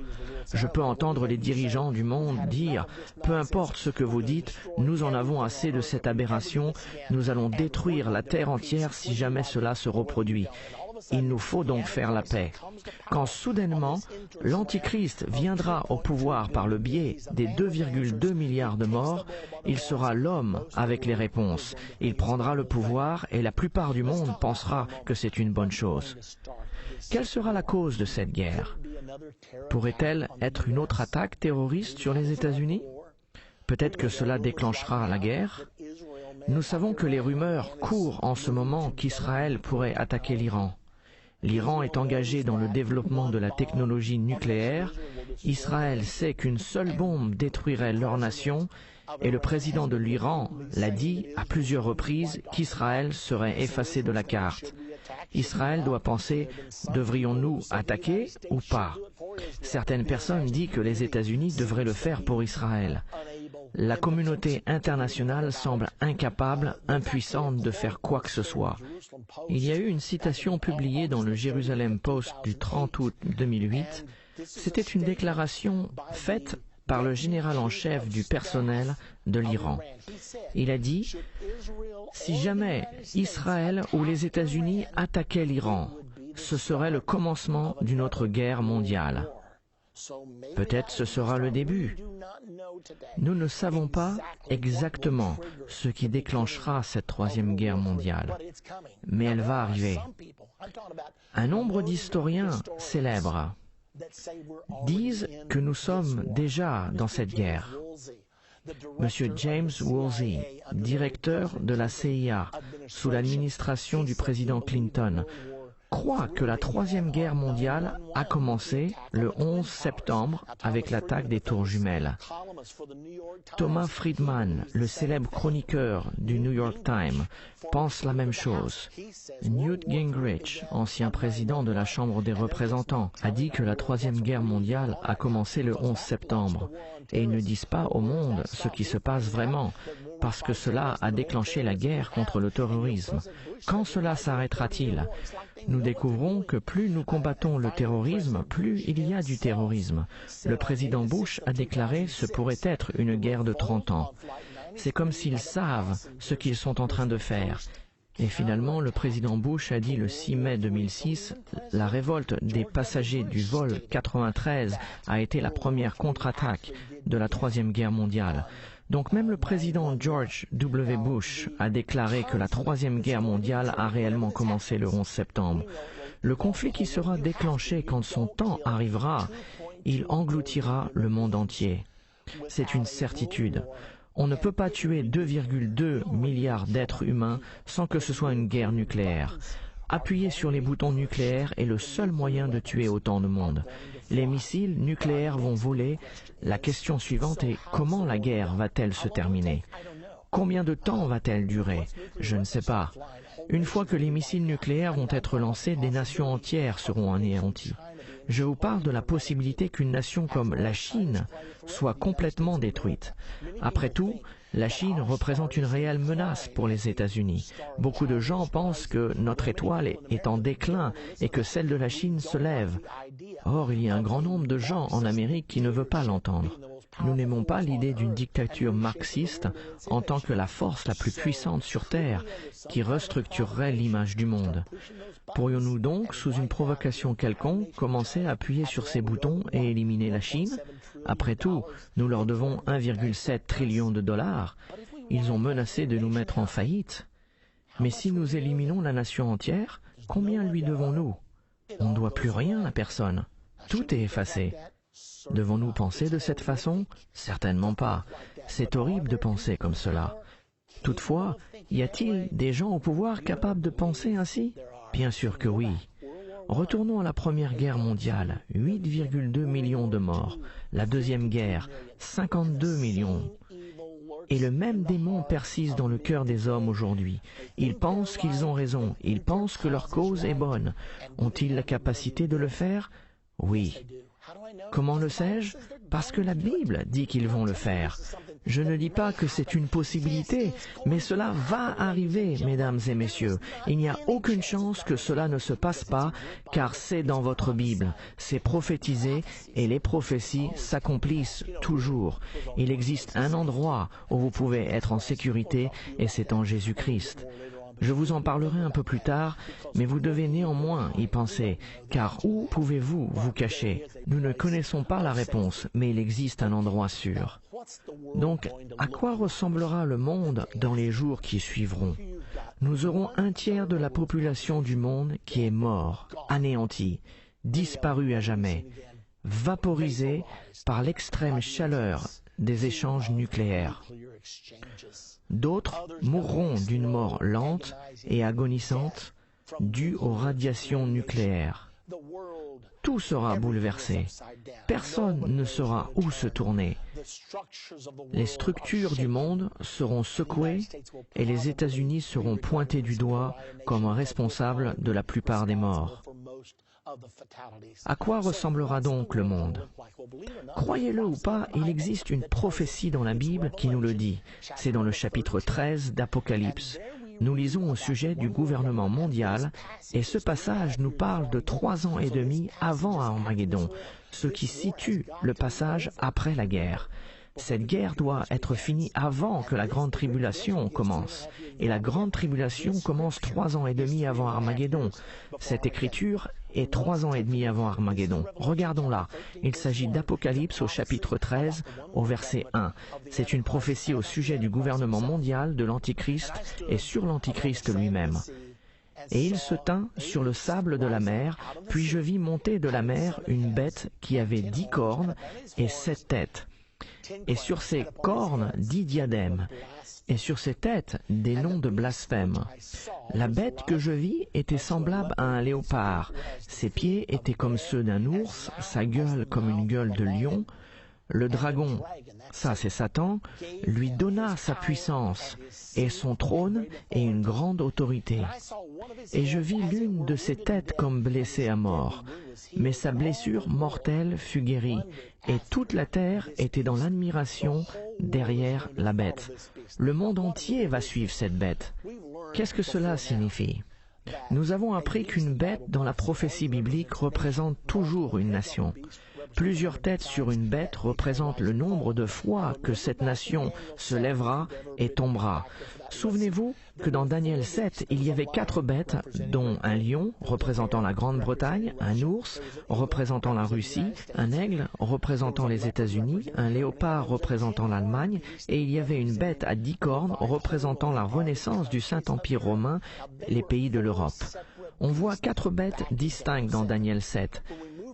Je peux entendre les dirigeants du monde dire « Peu importe ce que vous dites, nous en avons assez de cette aberration, nous allons détruire la terre entière si jamais cela se reproduit. » Il nous faut donc faire la paix. Quand soudainement, l'Antichrist viendra au pouvoir par le biais des 2,2 milliards de morts, il sera l'homme avec les réponses. Il prendra le pouvoir et la plupart du monde pensera que c'est une bonne chose. Quelle sera la cause de cette guerre? Pourrait-elle être une autre attaque terroriste sur les États-Unis? Peut-être que cela déclenchera la guerre. Nous savons que les rumeurs courent en ce moment qu'Israël pourrait attaquer l'Iran. L'Iran est engagé dans le développement de la technologie nucléaire. Israël sait qu'une seule bombe détruirait leur nation et le président de l'Iran l'a dit à plusieurs reprises qu'Israël serait effacé de la carte. Israël doit penser, devrions-nous attaquer ou pas? Certaines personnes disent que les États-Unis devraient le faire pour Israël. La communauté internationale semble incapable, impuissante de faire quoi que ce soit. Il y a eu une citation publiée dans le Jerusalem Post du 30 août 2008. C'était une déclaration faite par le général en chef du personnel de l'Iran. Il a dit « Si jamais Israël ou les États-Unis attaquaient l'Iran, ce serait le commencement d'une autre guerre mondiale. Peut-être ce sera le début. Nous ne savons pas exactement ce qui déclenchera cette troisième guerre mondiale, mais elle va arriver. Un nombre d'historiens célèbres disent que nous sommes déjà dans cette guerre. Monsieur James Woolsey, directeur de la CIA sous l'administration du président Clinton, croit que la troisième guerre mondiale a commencé le 11 septembre avec l'attaque des tours jumelles. Thomas Friedman, le célèbre chroniqueur du New York Times, pense la même chose. Newt Gingrich, ancien président de la Chambre des représentants, a dit que la troisième guerre mondiale a commencé le 11 septembre. Et ils ne disent pas au monde ce qui se passe vraiment, parce que cela a déclenché la guerre contre le terrorisme. Quand cela s'arrêtera-t-il? Nous découvrons que plus nous combattons le terrorisme, plus il y a du terrorisme. Le président Bush a déclaré ce pourrait être une guerre de 30 ans. C'est comme s'ils savent ce qu'ils sont en train de faire. Et finalement, le président Bush a dit le 6 mai 2006, la révolte des passagers du vol 93 a été la première contre-attaque de la troisième guerre mondiale. Donc même le président George W. Bush a déclaré que la troisième guerre mondiale a réellement commencé le 11 septembre. Le conflit qui sera déclenché quand son temps arrivera, il engloutira le monde entier. C'est une certitude. On ne peut pas tuer 2,2 milliards d'êtres humains sans que ce soit une guerre nucléaire. Appuyer sur les boutons nucléaires est le seul moyen de tuer autant de monde. Les missiles nucléaires vont voler. La question suivante est comment la guerre va-t-elle se terminer? Combien de temps va-t-elle durer? Je ne sais pas. Une fois que les missiles nucléaires vont être lancés, des nations entières seront anéanties. Je vous parle de la possibilité qu'une nation comme la Chine soit complètement détruite. Après tout, la Chine représente une réelle menace pour les États-Unis. Beaucoup de gens pensent que notre étoile est en déclin et que celle de la Chine se lève. Or, il y a un grand nombre de gens en Amérique qui ne veulent pas l'entendre. Nous n'aimons pas l'idée d'une dictature marxiste en tant que la force la plus puissante sur Terre qui restructurerait l'image du monde. Pourrions-nous donc, sous une provocation quelconque, commencer à appuyer sur ces boutons et éliminer la Chine? Après tout, nous leur devons 1,7 trillion de dollars. Ils ont menacé de nous mettre en faillite. Mais si nous éliminons la nation entière, combien lui devons-nous? On ne doit plus rien à personne. Tout est effacé. Devons-nous penser de cette façon? Certainement pas. C'est horrible de penser comme cela. Toutefois, y a-t-il des gens au pouvoir capables de penser ainsi? Bien sûr que oui. Retournons à la Première Guerre mondiale, 8,2 millions de morts. La Deuxième Guerre, 52 millions. Et le même démon persiste dans le cœur des hommes aujourd'hui. Ils pensent qu'ils ont raison, ils pensent que leur cause est bonne. Ont-ils la capacité de le faire? Oui. Comment le sais-je? Parce que la Bible dit qu'ils vont le faire. Je ne dis pas que c'est une possibilité, mais cela va arriver, mesdames et messieurs. Il n'y a aucune chance que cela ne se passe pas, car c'est dans votre Bible. C'est prophétisé et les prophéties s'accomplissent toujours. Il existe un endroit où vous pouvez être en sécurité et c'est en Jésus-Christ. Je vous en parlerai un peu plus tard, mais vous devez néanmoins y penser, car où pouvez-vous vous cacher? Nous ne connaissons pas la réponse, mais il existe un endroit sûr. Donc, à quoi ressemblera le monde dans les jours qui suivront? Nous aurons un tiers de la population du monde qui est mort, anéanti, disparu à jamais, vaporisé par l'extrême chaleur des échanges nucléaires. D'autres mourront d'une mort lente et agonisante due aux radiations nucléaires. Tout sera bouleversé. Personne ne saura où se tourner. Les structures du monde seront secouées et les États-Unis seront pointés du doigt comme responsables de la plupart des morts. À quoi ressemblera donc le monde? Croyez-le ou pas, il existe une prophétie dans la Bible qui nous le dit. C'est dans le chapitre 13 d'Apocalypse. Nous lisons au sujet du gouvernement mondial et ce passage nous parle de 3 ans et demi avant Armageddon, ce qui situe le passage après la guerre. Cette guerre doit être finie avant que la grande tribulation commence. Et la grande tribulation commence 3 ans et demi avant Armageddon. Cette écriture est 3 ans et demi avant Armageddon. Regardons-la. Il s'agit d'Apocalypse au chapitre 13, au verset 1. C'est une prophétie au sujet du gouvernement mondial, de l'Antichrist et sur l'Antichrist lui-même. Et il se tint sur le sable de la mer, puis je vis monter de la mer une bête qui avait 10 cornes et 7 têtes. Et sur ses cornes 10 diadèmes, et sur ses têtes des noms de blasphème. La bête que je vis était semblable à un léopard. Ses pieds étaient comme ceux d'un ours, sa gueule comme une gueule de lion. Le dragon, ça c'est Satan, lui donna sa puissance et son trône et une grande autorité. Et je vis l'une de ses têtes comme blessée à mort, mais sa blessure mortelle fut guérie, et toute la terre était dans l'admiration derrière la bête. Le monde entier va suivre cette bête. Qu'est-ce que cela signifie? Nous avons appris qu'une bête dans la prophétie biblique représente toujours une nation. Plusieurs têtes sur une bête représentent le nombre de fois que cette nation se lèvera et tombera. Souvenez-vous que dans Daniel 7, il y avait 4 bêtes, dont un lion représentant la Grande-Bretagne, un ours représentant la Russie, un aigle représentant les États-Unis, un léopard représentant l'Allemagne, et il y avait une bête à 10 cornes représentant la renaissance du Saint-Empire romain, les pays de l'Europe. On voit 4 bêtes distinctes dans Daniel 7.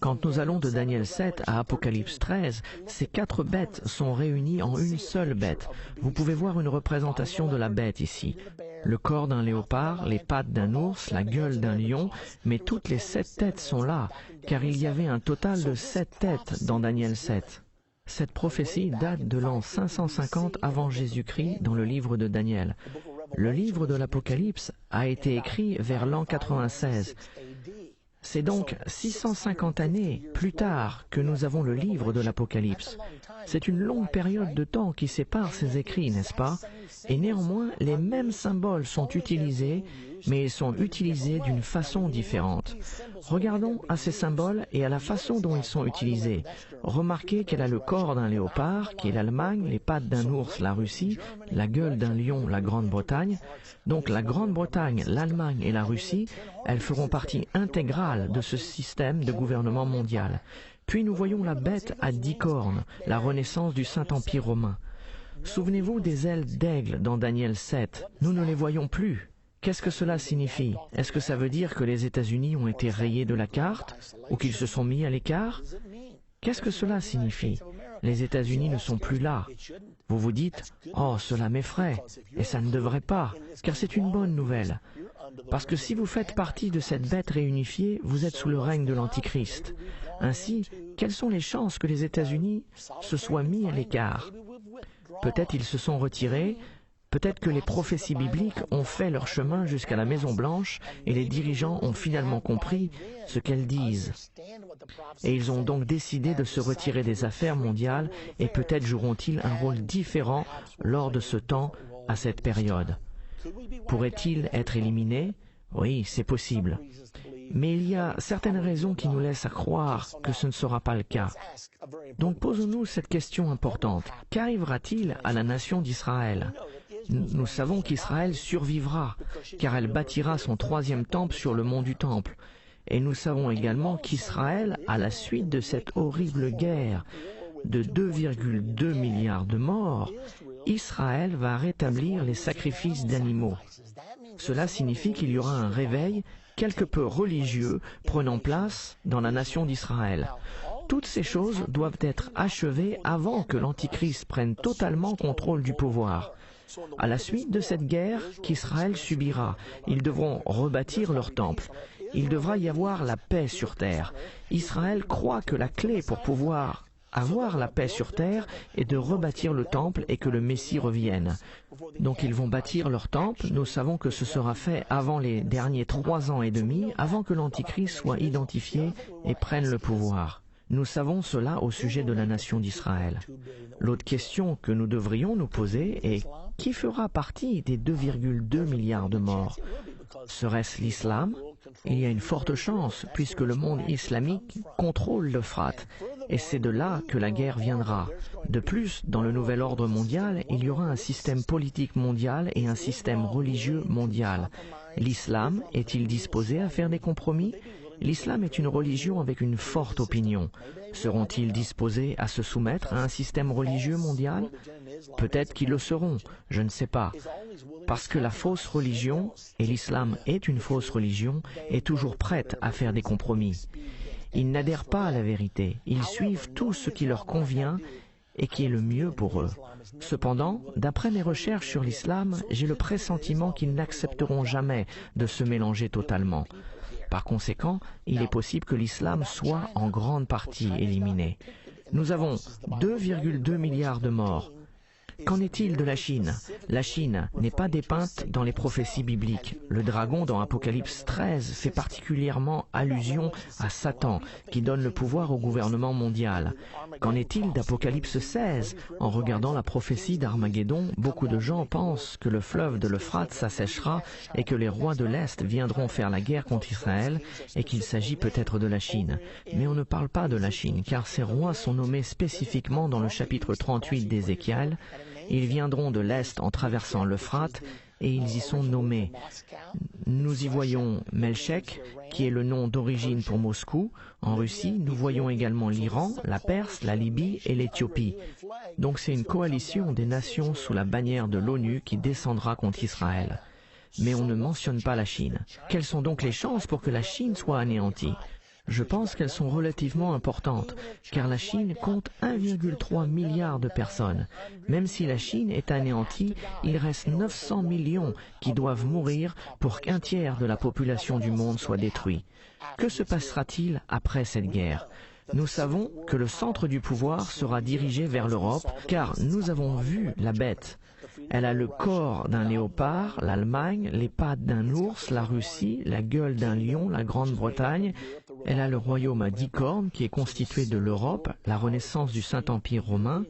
Quand nous allons de Daniel 7 à Apocalypse 13, ces 4 bêtes sont réunies en une seule bête. Vous pouvez voir une représentation de la bête ici. Le corps d'un léopard, les pattes d'un ours, la gueule d'un lion, mais toutes les 7 têtes sont là, car il y avait un total de 7 têtes dans Daniel 7. Cette prophétie date de l'an 550 avant Jésus-Christ dans le livre de Daniel. Le livre de l'Apocalypse a été écrit vers l'an 96. C'est donc 650 années plus tard que nous avons le livre de l'Apocalypse. C'est une longue période de temps qui sépare ces écrits, n'est-ce pas? Et néanmoins, les mêmes symboles sont utilisés, mais ils sont utilisés d'une façon différente. Regardons à ces symboles et à la façon dont ils sont utilisés. Remarquez qu'elle a le corps d'un léopard, qui est l'Allemagne, les pattes d'un ours, la Russie, la gueule d'un lion, la Grande-Bretagne. Donc la Grande-Bretagne, l'Allemagne et la Russie, elles feront partie intégrale de ce système de gouvernement mondial. Puis nous voyons la bête à 10 cornes, la renaissance du Saint-Empire romain. Souvenez-vous des ailes d'aigle dans Daniel 7. Nous ne les voyons plus. Qu'est-ce que cela signifie? Est-ce que ça veut dire que les États-Unis ont été rayés de la carte ou qu'ils se sont mis à l'écart? Qu'est-ce que cela signifie? Les États-Unis ne sont plus là. Vous vous dites, « Oh, cela m'effraie, et ça ne devrait pas, car c'est une bonne nouvelle. » Parce que si vous faites partie de cette bête réunifiée, vous êtes sous le règne de l'Antichrist. Ainsi, quelles sont les chances que les États-Unis se soient mis à l'écart? Peut-être ils se sont retirés, peut-être que les prophéties bibliques ont fait leur chemin jusqu'à la Maison-Blanche et les dirigeants ont finalement compris ce qu'elles disent. Et ils ont donc décidé de se retirer des affaires mondiales et peut-être joueront-ils un rôle différent lors de ce temps, à cette période. Pourraient-ils être éliminés? Oui, c'est possible. Mais il y a certaines raisons qui nous laissent à croire que ce ne sera pas le cas. Donc posons-nous cette question importante. Qu'arrivera-t-il à la nation d'Israël? Nous savons qu'Israël survivra, car elle bâtira son troisième temple sur le mont du Temple. Et nous savons également qu'Israël, à la suite de cette horrible guerre de 2,2 milliards de morts, Israël va rétablir les sacrifices d'animaux. Cela signifie qu'il y aura un réveil quelque peu religieux prenant place dans la nation d'Israël. Toutes ces choses doivent être achevées avant que l'Antichrist prenne totalement contrôle du pouvoir. À la suite de cette guerre qu'Israël subira, ils devront rebâtir leur temple. Il devra y avoir la paix sur terre. Israël croit que la clé pour pouvoir avoir la paix sur terre est de rebâtir le temple et que le Messie revienne. Donc ils vont bâtir leur temple. Nous savons que ce sera fait avant les derniers 3 ans et demi, avant que l'Antichrist soit identifié et prenne le pouvoir. Nous savons cela au sujet de la nation d'Israël. L'autre question que nous devrions nous poser est qui fera partie des 2,2 milliards de morts? Serait-ce l'islam? Il y a une forte chance puisque le monde islamique contrôle l'Euphrate et c'est de là que la guerre viendra. De plus, dans le nouvel ordre mondial, il y aura un système politique mondial et un système religieux mondial. L'islam est-il disposé à faire des compromis? L'islam est une religion avec une forte opinion. Seront-ils disposés à se soumettre à un système religieux mondial? Peut-être qu'ils le seront, je ne sais pas. Parce que la fausse religion, et l'islam est une fausse religion, est toujours prête à faire des compromis. Ils n'adhèrent pas à la vérité, ils suivent tout ce qui leur convient et qui est le mieux pour eux. Cependant, d'après mes recherches sur l'islam, j'ai le pressentiment qu'ils n'accepteront jamais de se mélanger totalement. Par conséquent, il est possible que l'islam soit en grande partie éliminé. Nous avons 2,2 milliards de morts. Qu'en est-il de la Chine? La Chine n'est pas dépeinte dans les prophéties bibliques. Le dragon dans Apocalypse 13 fait particulièrement allusion à Satan, qui donne le pouvoir au gouvernement mondial. Qu'en est-il d'Apocalypse 16? En regardant la prophétie d'Armageddon, beaucoup de gens pensent que le fleuve de l'Euphrate s'asséchera et que les rois de l'Est viendront faire la guerre contre Israël et qu'il s'agit peut-être de la Chine. Mais on ne parle pas de la Chine, car ces rois sont nommés spécifiquement dans le chapitre 38 d'Ézéchiel. Ils viendront de l'Est en traversant l'Euphrate et ils y sont nommés. Nous y voyons Melchek, qui est le nom d'origine pour Moscou. En Russie, nous voyons également l'Iran, la Perse, la Libye et l'Éthiopie. Donc c'est une coalition des nations sous la bannière de l'ONU qui descendra contre Israël. Mais on ne mentionne pas la Chine. Quelles sont donc les chances pour que la Chine soit anéantie? Je pense qu'elles sont relativement importantes, car la Chine compte 1,3 milliard de personnes. Même si la Chine est anéantie, il reste 900 millions qui doivent mourir pour qu'un tiers de la population du monde soit détruit. Que se passera-t-il après cette guerre? Nous savons que le centre du pouvoir sera dirigé vers l'Europe, car nous avons vu la bête. Elle a le corps d'un léopard, l'Allemagne, les pattes d'un ours, la Russie, la gueule d'un lion, la Grande-Bretagne. Elle a le royaume à 10 cornes qui est constitué de l'Europe, la renaissance du Saint-Empire romain.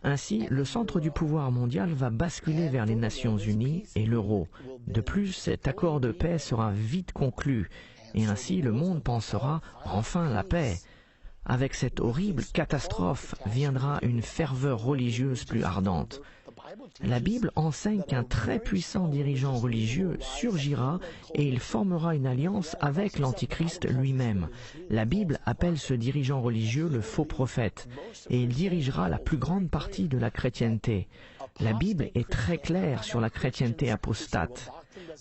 Ainsi, le centre du pouvoir mondial va basculer vers les Nations Unies et l'euro. De plus, cet accord de paix sera vite conclu, et ainsi le monde pensera enfin la paix. Avec cette horrible catastrophe viendra une ferveur religieuse plus ardente. La Bible enseigne qu'un très puissant dirigeant religieux surgira et il formera une alliance avec l'Antichrist lui-même. La Bible appelle ce dirigeant religieux le faux prophète et il dirigera la plus grande partie de la chrétienté. La Bible est très claire sur la chrétienté apostate.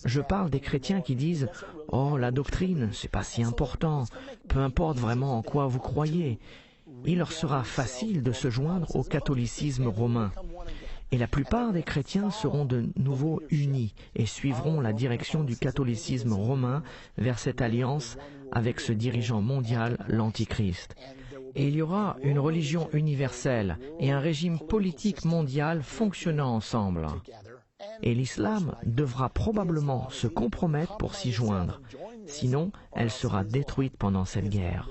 Je parle des chrétiens qui disent « Oh, la doctrine, c'est pas si important, peu importe vraiment en quoi vous croyez ». Il leur sera facile de se joindre au catholicisme romain. Et la plupart des chrétiens seront de nouveau unis et suivront la direction du catholicisme romain vers cette alliance avec ce dirigeant mondial, l'Antichrist. Et il y aura une religion universelle et un régime politique mondial fonctionnant ensemble. Et l'islam devra probablement se compromettre pour s'y joindre. Sinon, elle sera détruite pendant cette guerre.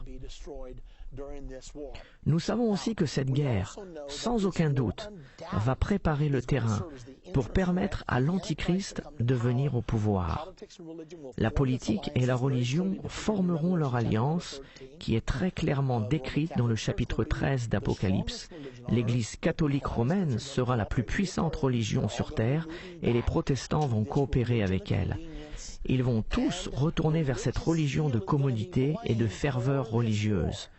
Nous savons aussi que cette guerre, sans aucun doute, va préparer le terrain pour permettre à l'Antichrist de venir au pouvoir. La politique et la religion formeront leur alliance, qui est très clairement décrite dans le chapitre 13 d'Apocalypse. L'Église catholique romaine sera la plus puissante religion sur terre et les protestants vont coopérer avec elle. Ils vont tous retourner vers cette religion de commodité et de ferveur religieuse.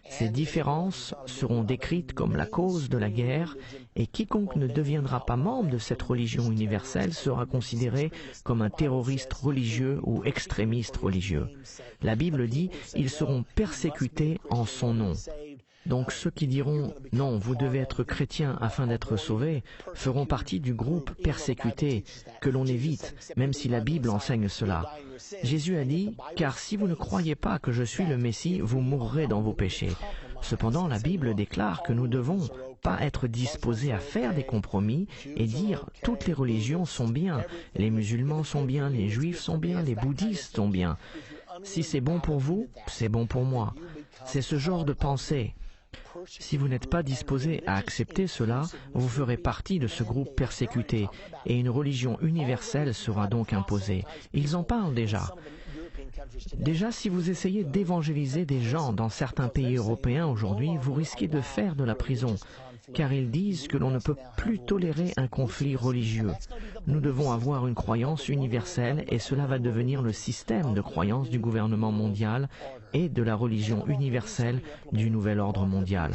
Ces différences seront décrites comme la cause de la guerre et quiconque ne deviendra pas membre de cette religion universelle sera considéré comme un terroriste religieux ou extrémiste religieux. La Bible dit « ils seront persécutés en son nom ». Donc ceux qui diront « non, vous devez être chrétien afin d'être sauvés » feront partie du groupe persécuté que l'on évite, même si la Bible enseigne cela. Jésus a dit « car si vous ne croyez pas que je suis le Messie, vous mourrez dans vos péchés ». Cependant, la Bible déclare que nous devons pas être disposés à faire des compromis et dire « toutes les religions sont bien, les musulmans sont bien, les juifs sont bien, les bouddhistes sont bien ». Si c'est bon pour vous, c'est bon pour moi. C'est ce genre de pensée. Si vous n'êtes pas disposé à accepter cela, vous ferez partie de ce groupe persécuté et une religion universelle sera donc imposée. Ils en parlent déjà. Déjà, si vous essayez d'évangéliser des gens dans certains pays européens aujourd'hui, vous risquez de faire de la prison, car ils disent que l'on ne peut plus tolérer un conflit religieux. Nous devons avoir une croyance universelle et cela va devenir le système de croyance du gouvernement mondial et de la religion universelle du nouvel ordre mondial.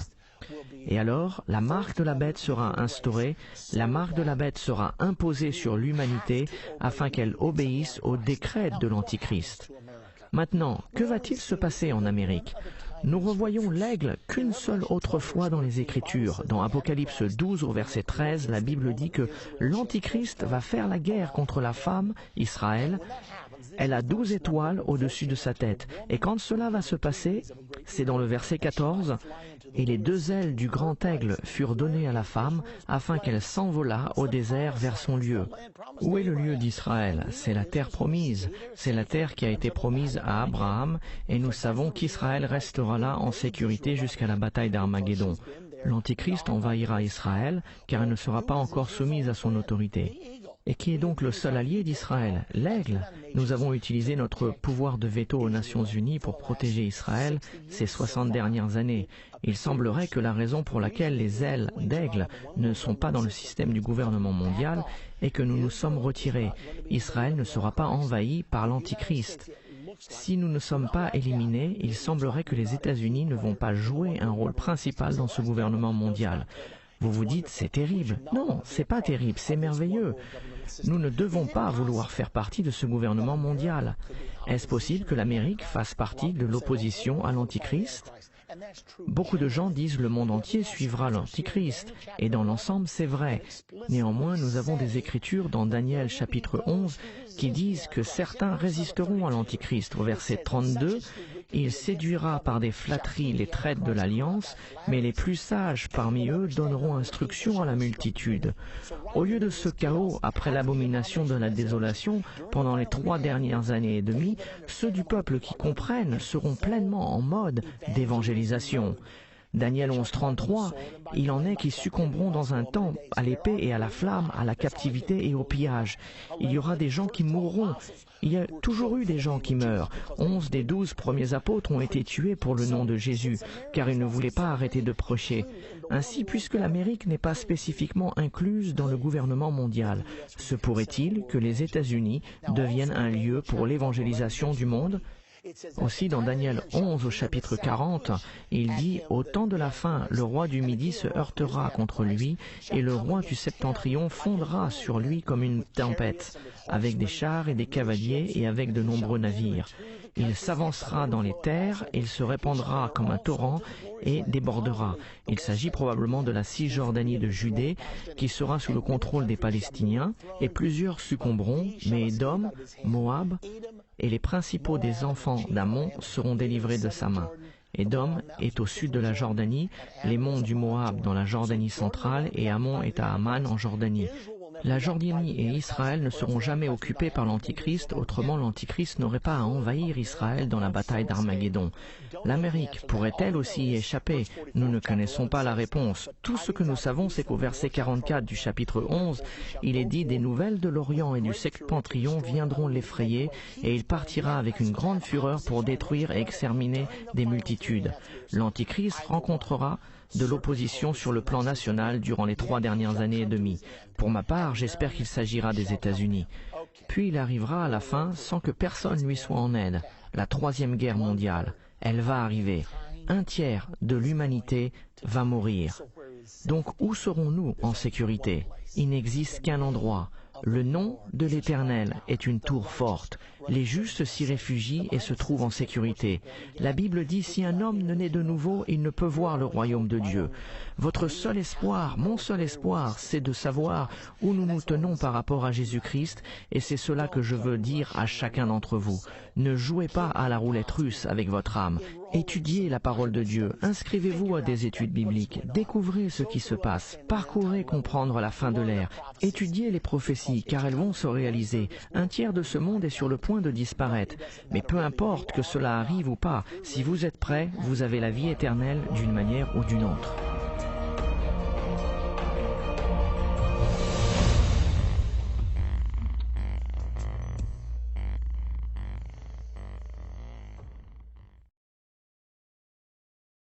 Et alors, la marque de la bête sera instaurée, la marque de la bête sera imposée sur l'humanité afin qu'elle obéisse au décret de l'Antichrist. Maintenant, que va-t-il se passer en Amérique ? Nous revoyons l'aigle qu'une seule autre fois dans les Écritures. Dans Apocalypse 12 au verset 13, la Bible dit que l'Antichrist va faire la guerre contre la femme, Israël. Elle a 12 étoiles au-dessus de sa tête. Et quand cela va se passer, c'est dans le verset 14, « Et les 2 ailes du grand aigle furent données à la femme, afin qu'elle s'envolât au désert vers son lieu. » Où est le lieu d'Israël? C'est la terre promise. C'est la terre qui a été promise à Abraham, et nous savons qu'Israël restera là en sécurité jusqu'à la bataille d'Armageddon. L'Antichrist envahira Israël, car elle ne sera pas encore soumise à son autorité. Et qui est donc le seul allié d'Israël? L'aigle. Nous avons utilisé notre pouvoir de veto aux Nations Unies pour protéger Israël ces 60 dernières années. Il semblerait que la raison pour laquelle les ailes d'aigle ne sont pas dans le système du gouvernement mondial est que nous nous sommes retirés. Israël ne sera pas envahi par l'Antichrist. Si nous ne sommes pas éliminés, il semblerait que les États-Unis ne vont pas jouer un rôle principal dans ce gouvernement mondial. Vous vous dites, c'est terrible. Non, c'est pas terrible, c'est merveilleux. Nous ne devons pas vouloir faire partie de ce gouvernement mondial. Est-ce possible que l'Amérique fasse partie de l'opposition à l'Antichrist? Beaucoup de gens disent le monde entier suivra l'Antichrist, et dans l'ensemble c'est vrai. Néanmoins, nous avons des écritures dans Daniel chapitre 11 qui disent que certains résisteront à l'Antichrist. Au verset 32, il séduira par des flatteries les traîtres de l'Alliance, mais les plus sages parmi eux donneront instruction à la multitude. Au lieu de ce chaos après l'abomination de la désolation, pendant les 3 dernières années et demie, ceux du peuple qui comprennent seront pleinement en mode d'évangélisation. Daniel 11:33, il en est qui succomberont dans un temps à l'épée et à la flamme, à la captivité et au pillage. Il y aura des gens qui mourront. Il y a toujours eu des gens qui meurent. 11 des 12 premiers apôtres ont été tués pour le nom de Jésus, car ils ne voulaient pas arrêter de prêcher. Ainsi, puisque l'Amérique n'est pas spécifiquement incluse dans le gouvernement mondial, se pourrait-il que les États-Unis deviennent un lieu pour l'évangélisation du monde? Aussi, dans Daniel 11 au chapitre 40, il dit « Au temps de la fin, le roi du Midi se heurtera contre lui, et le roi du Septentrion fondra sur lui comme une tempête, avec des chars et des cavaliers et avec de nombreux navires. Il s'avancera dans les terres, il se répandra comme un torrent et débordera. » Il s'agit probablement de la Cisjordanie de Judée, qui sera sous le contrôle des Palestiniens, et plusieurs succomberont, mais Édom, Moab et les principaux des enfants d'Ammon seront délivrés de sa main. Édom est au sud de la Jordanie, les monts du Moab dans la Jordanie centrale et Ammon est à Amman en Jordanie. La Jordanie et Israël ne seront jamais occupés par l'Antichrist, autrement l'Antichrist n'aurait pas à envahir Israël dans la bataille d'Armageddon. L'Amérique pourrait-elle aussi y échapper? Nous ne connaissons pas la réponse. Tout ce que nous savons, c'est qu'au verset 44 du chapitre 11, il est dit « Des nouvelles de l'Orient et du Septentrion viendront l'effrayer, et il partira avec une grande fureur pour détruire et exterminer des multitudes. » L'Antichrist rencontrera de l'opposition sur le plan national durant les 3 dernières années et demie. Pour ma part, j'espère qu'il s'agira des États-Unis. Puis il arrivera à la fin sans que personne lui soit en aide. La 3e guerre mondiale. Elle va arriver. 1/3 de l'humanité va mourir. Donc où serons-nous en sécurité? Il n'existe qu'un endroit. Le nom de l'Éternel est une tour forte. Les justes s'y réfugient et se trouvent en sécurité. La Bible dit, si un homme ne naît de nouveau, il ne peut voir le royaume de Dieu. Votre seul espoir, mon seul espoir, c'est de savoir où nous nous tenons par rapport à Jésus-Christ, et c'est cela que je veux dire à chacun d'entre vous. Ne jouez pas à la roulette russe avec votre âme. Étudiez la parole de Dieu, inscrivez-vous à des études bibliques, découvrez ce qui se passe, parcourez comprendre la fin de l'ère, étudiez les prophéties, car elles vont se réaliser. 1/3 de ce monde est sur le point de disparaître. Mais peu importe que cela arrive ou pas, si vous êtes prêts, vous avez la vie éternelle d'une manière ou d'une autre.